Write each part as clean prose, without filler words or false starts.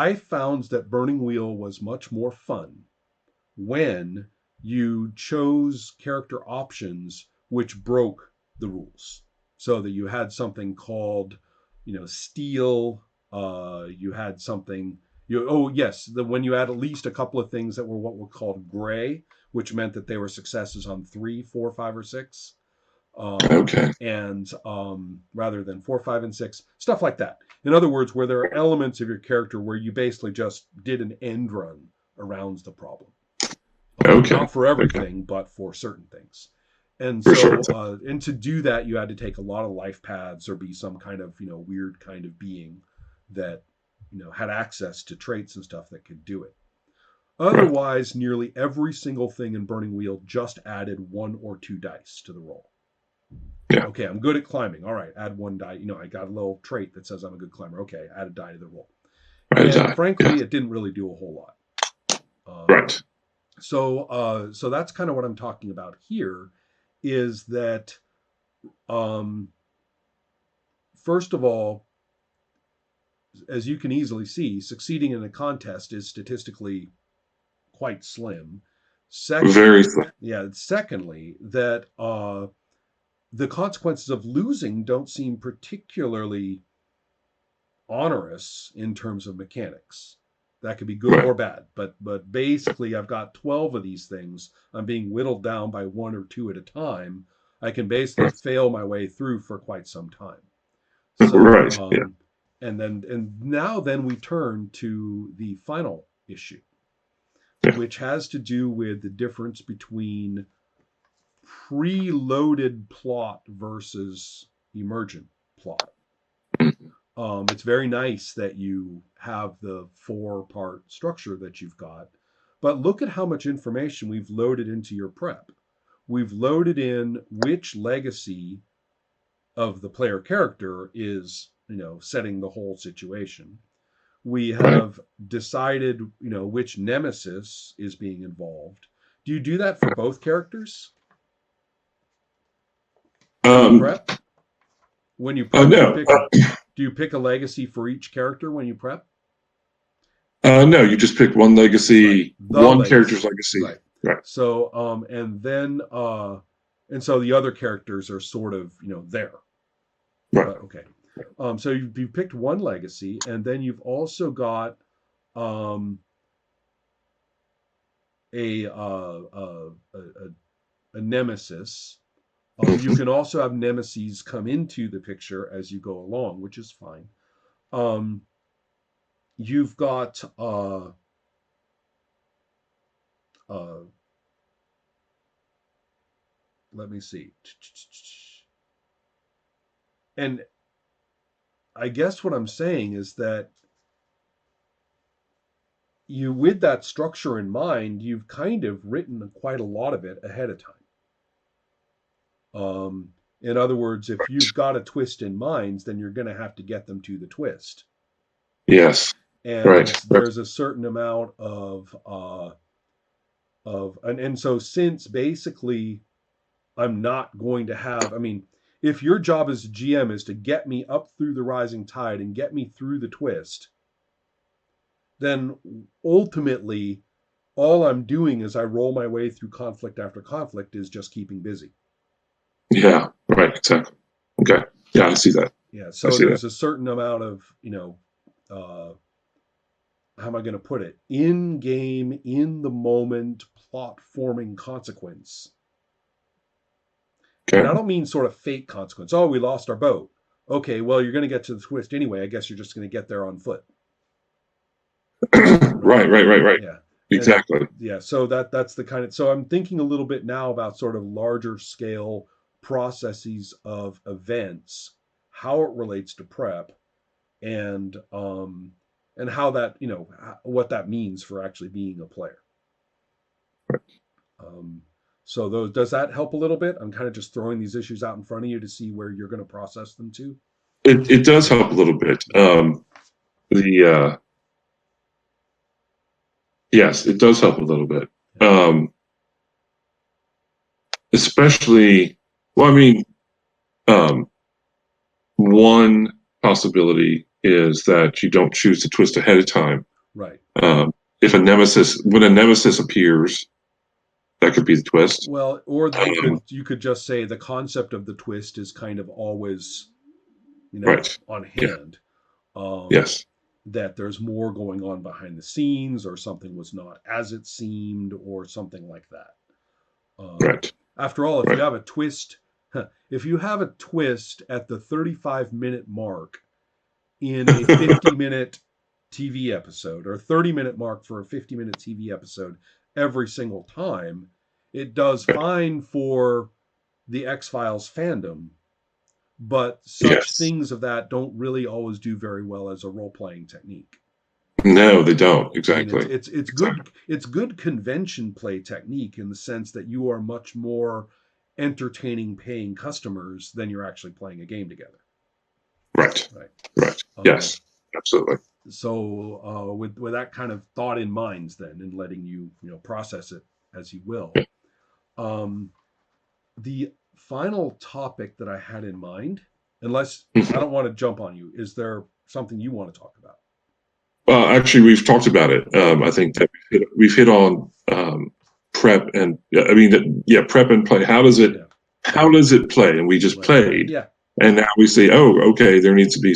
I found that Burning Wheel was much more fun when you chose character options which broke the rules. So that you had something called, steel. You had something. Oh yes, when you had at least a couple of things that were what were called gray, which meant that they were successes on 3, 4, 5, or 6. Okay. And rather than 4, 5, and 6, stuff like that. In other words, where there are elements of your character where you basically just did an end run around the problem. Okay. Not for Okay. everything, but for certain things. And For sure. so, and to do that, you had to take a lot of life paths or be some kind of, weird kind of being that, had access to traits and stuff that could do it. Right. Otherwise, nearly every single thing in Burning Wheel just added 1 or 2 dice to the roll. Yeah. Okay, I'm good at climbing. All right, add 1 die. I got a little trait that says I'm a good climber. Okay, add a die to the roll. Right. And Yeah. frankly, it didn't really do a whole lot. Right. So that's kind of what I'm talking about here. Is that first of all, as you can easily see, succeeding in a contest is statistically quite slim. Very. Secondly, yeah. Secondly, that the consequences of losing don't seem particularly onerous in terms of mechanics. That could be good Right. or bad, but basically, I've got 12 of these things. I'm being whittled down by 1 or 2 at a time. I can basically Right. fail my way through for quite some time. So, Right. Yeah. and now then we turn to the final issue, Yeah. which has to do with the difference between preloaded plot versus emergent plot. Mhm. It's very nice that you have the 4-part structure that you've got, but look at how much information we've loaded into your prep. We've loaded in which legacy of the player character is, setting the whole situation. We Right. have decided, which nemesis is being involved. Do you do that for both characters when you Um. prep? When you prep, No. do you pick a legacy for each character when you prep? No. You just pick one Right, legacy, the one character's legacy. legacy. Right. Right. So and so the other characters are sort of, there. Right. But okay. So you've picked one legacy, and then you've also got um a a nemesis. You Hmm. can also have nemesis come into the picture as you go along, which is fine. Um, you've got uh, let me see, and I guess what I'm saying is that you, with that structure in mind, you've kind of written quite a lot of it ahead of time. In other words, if you've got a twist in mind, then you're going to have to get them to the twist. Yes. And Right. Right. there's a certain amount of and so since basically I'm not going to have, I mean, if your job as a GM is to get me up through the rising tide and get me through the twist, then ultimately all I'm doing as I roll my way through conflict after conflict is just keeping busy. Yeah. Right. Exactly. Okay. Yeah. I see that. Yeah. I So see that. there's a certain amount of, uh, how am I going to put it? In game, in the moment, plot forming consequence. And Okay. I don't mean sort of fake consequence. Oh, we lost our boat. Okay, well, you're going to get to the twist anyway. I guess you're just going to get there on foot. Right. Right. Right. Right. Right. Yeah. And Exactly. yeah, so that's the kind of, so I'm thinking a little bit now about sort of larger scale processes of events, how it relates to prep, and how that, what that means for actually being a player. Um, so those, does that help a little bit? I'm kind of just throwing these issues out in front of you to see where you're going to process them to. It does help a little bit. Yeah. The Yes, it does help a little bit. Yeah. Especially, well, I mean, um, one possibility is that you don't choose to twist ahead of time. Right. If when a nemesis appears, that could be the twist. Well, or Um, you could just say the concept of the twist is kind of always, right. on Yeah. hand. Um, Yes. that there's more going on behind the scenes, or something was not as it seemed, or something like that. Um, Right. After all, if you Right. have a twist, if you have a twist at the 35-minute mark in a 50-minute TV episode, or 30-minute mark for a 50-minute TV episode every single time, it does Right. fine for the X-Files fandom, but such Yes. things of that don't really always do very well as a role-playing technique. No, they don't. I mean, Exactly. Exactly. it's good convention play technique in the sense that you are much more entertaining paying customers than you're actually playing a game together. Right. Right. Right. Um, Yes. Absolutely. so with that kind of thought in mind, then, and letting you process it as you will, Yeah. um, the final topic that I had in mind, unless I Mhm. don't want to jump on you, is there something you want to talk about? Well, actually, we've talked about it. Okay. I think that we've hit on prep and I mean, yeah, prep and play. Yeah. How does it play? And we just Right. played, Yeah. and now we say, oh, okay, there needs to be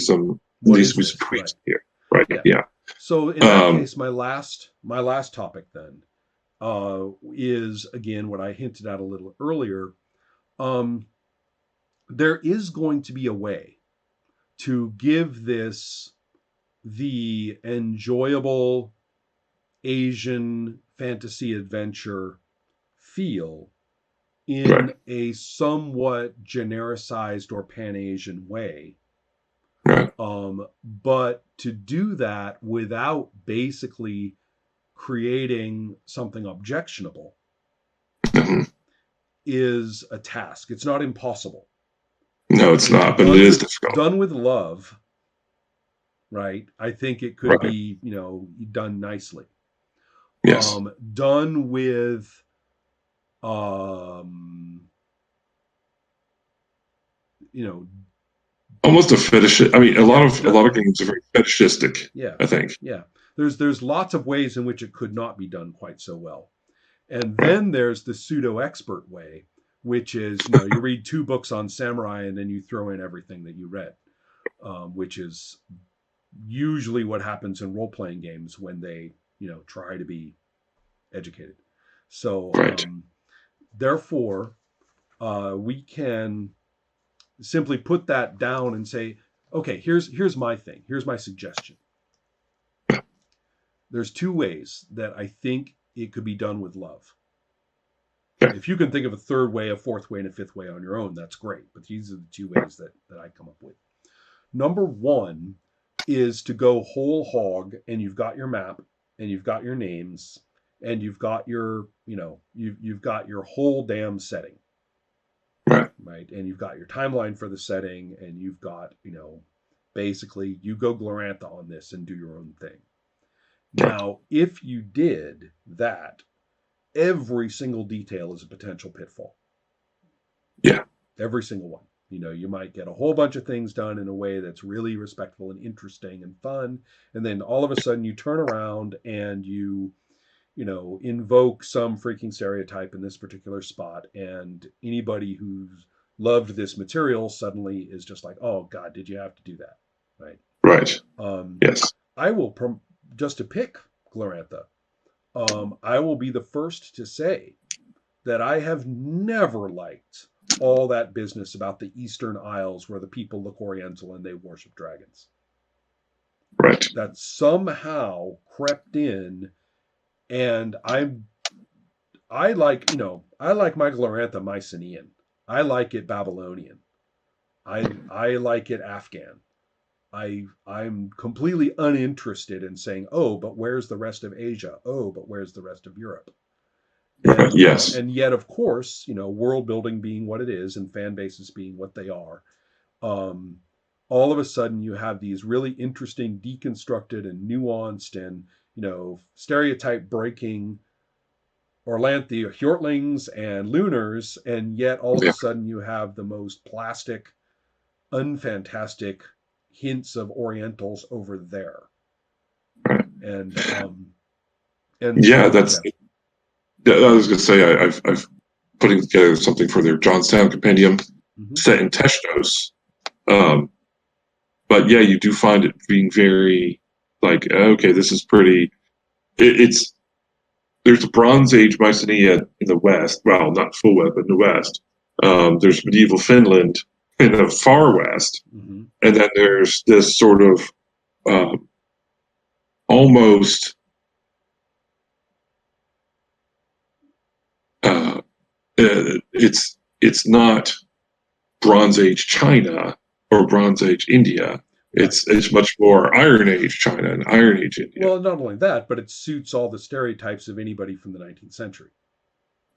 What is some this? Right. tweaks here, right? Yeah. Yeah. So in that Um, case, my last topic then is again what I hinted at a little earlier. Um, there is going to be a way to give this the enjoyable Asian fantasy adventure feel right. in a somewhat genericized or pan Asian way. Right. But to do that without basically creating something objectionable Mhm. is a task. It's not impossible. No, it's not, but it Done is with difficult. done with love, right? I think it could Right. be, done nicely. Yes. Done with um, you know, Almost a fetish. I mean, yeah, a lot of games are very fetishistic. yeah, I think. yeah. There's lots of ways in which it could not be done quite so well. And Right. then there's the pseudo expert way, which is, you read 2 books on samurai and then you throw in everything that you read, which is usually what happens in role playing games when they, try to be educated. So, Right. therefore, we can simply put that down and say, okay, here's my thing. Here's my suggestion. There's 2 ways that I think it could be done with love. Okay. If you can think of a third way, a fourth way, and a fifth way on your own, that's great. But these are the 2 ways that I come up with. Number one is to go whole hog, and you've got your map, and you've got your names, and you've got you've got your whole damn setting, Right. right? And you've got your timeline for the setting, and you've got basically you go Glorantha on this and do your own thing. Right. Now, if you did that, every single detail is a potential pitfall. Yeah. Every single one. You might get a whole bunch of things done in a way that's really respectful and interesting and fun. And then all of a sudden you turn around and invoke some freaking stereotype in this particular spot. And anybody who's loved this material suddenly is just like, oh God, did you have to do that? Right. Right. Um, Yes. I will, just to pick Glorantha, I will be the first to say that I have never liked all that business about the Eastern Isles where the people look Oriental and they worship dragons. Right. That somehow crept in, and I like my Glorantha Mycenaean. I like it Babylonian. I like it Afghan. I'm completely uninterested in saying, oh, but where's the rest of Asia? Oh, but where's the rest of Europe? Right. And Yes. and yet, of course, world building being what it is and fan bases being what they are, um, all of a sudden you have these really interesting, deconstructed and nuanced and stereotype breaking Orlanthi Hjortlings and Lunars, and yet all of a Yeah. sudden you have the most plastic, unfantastic hints of Orientals over there. And and Yeah, so that's. yeah. I was going to say I've putting together something for their Johnstown Compendium Hmm. set in Teshnos. Um, but yeah, you do find it being very like okay, this is pretty. It's there's a Bronze Age Mycenae in the west. Well, not full west, but in the west. There's medieval Finland in the far west, Hmm. and then there's this sort of um, almost uh, it's not Bronze Age China or Bronze Age India. Right. It's much more Iron Age China and Iron Age India. Well, not only that, but it suits all the stereotypes of anybody from the 19th century.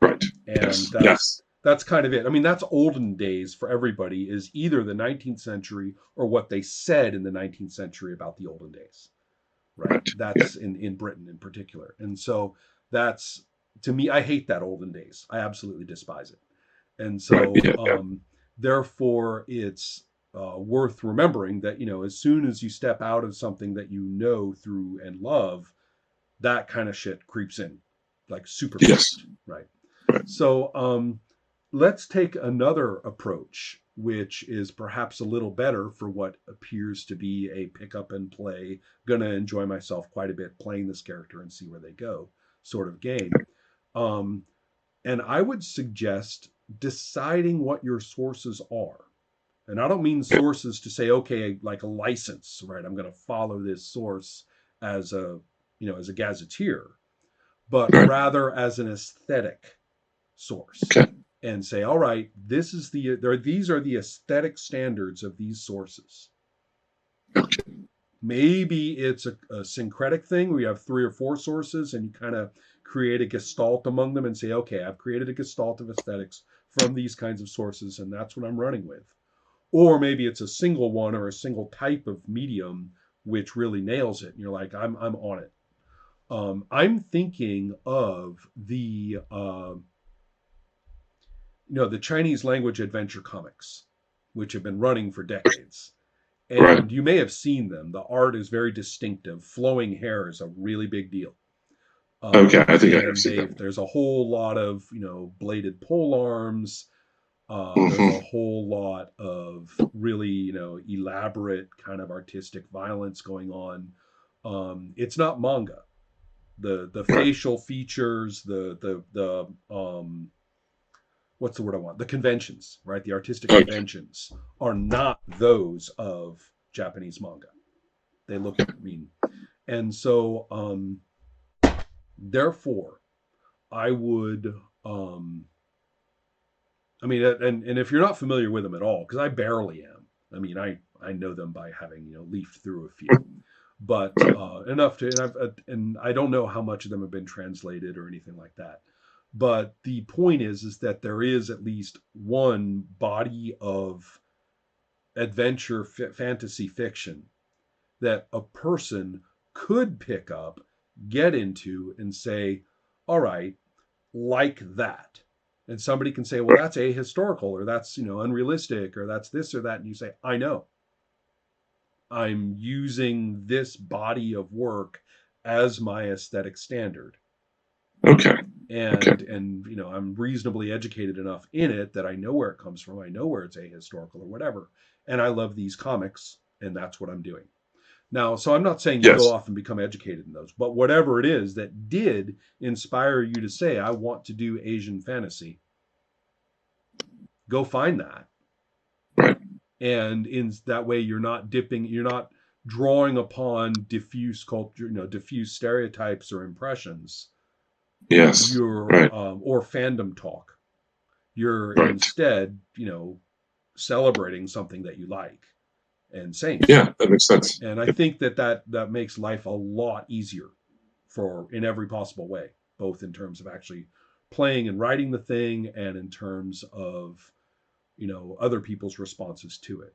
Right. And Yes. that's Yes. that's kind of it. I mean, that's olden days for everybody is either the 19th century or what they said in the 19th century about the olden days. Right? Right. Yeah. That's in Britain in particular. And so that's to me, I hate that olden days. I absolutely despise it. And Right. so Yeah. Yeah. therefore it's worth remembering that, as soon as you step out of something that you know through and love, that kind of shit creeps in like super Yes. fast, right? Right. So let's take another approach, which is perhaps a little better for what appears to be a pick up and play, gonna enjoy myself quite a bit playing this character and see where they go sort of game. Um, and I would suggest deciding what your sources are. And I don't mean Yeah. sources to say, okay, like a license, right? I'm going to follow this source as as a gazetteer, but Right. rather as an aesthetic source Okay. and say, all right, these are the aesthetic standards of these sources. Okay. Maybe it's a syncretic thing where you have three or four sources and you kind of create a gestalt among them and say, okay, I've created a gestalt of aesthetics from these kinds of sources, and that's what I'm running with. Or maybe it's a single one or a single type of medium which really nails it, and you're like, I'm on it. I'm thinking of the Chinese language adventure comics, which have been running for decades. Right. And you may have seen them. The art is very distinctive. Flowing hair is a really big deal. Okay. I think I have And seen that. there's a whole lot of bladed pole arms. There's a Mm-hmm. whole lot of really elaborate kind of artistic violence going on. It's not manga. The Right. facial features, the what's the word I want? The conventions, right? The artistic Okay. conventions are not those of Japanese manga. They look mean. And so therefore I would I mean and if you're not familiar with them at all, because I barely am. I mean I know them by having, leafed through a few. But Right. enough to and I don't know how much of them have been translated or anything like that. But the point is that there is at least one body of adventure fantasy fiction that a person could pick up, get into, and say, all right, like that. And somebody can say, well, Right. that's ahistorical, or that's, unrealistic, or that's this or that. And you say, I know. I'm using this body of work as my aesthetic standard. Okay. Okay. And I'm reasonably educated enough in it that I know where it comes from. I know where it's ahistorical or whatever. And I love these comics, and that's what I'm doing. Now, so I'm not saying you go Yes. off and become educated in those, but whatever it is that did inspire you to say, I want to do Asian fantasy, go find that. Right. And in that way, you're not drawing upon diffuse culture, diffuse stereotypes or impressions, Yes. you're, Right. or fandom talk. You're Right. instead, celebrating something that you like and saying so. Yeah. That makes sense. And I think that makes life a lot easier for in every possible way, both in terms of actually playing and writing the thing and in terms of other people's responses to it.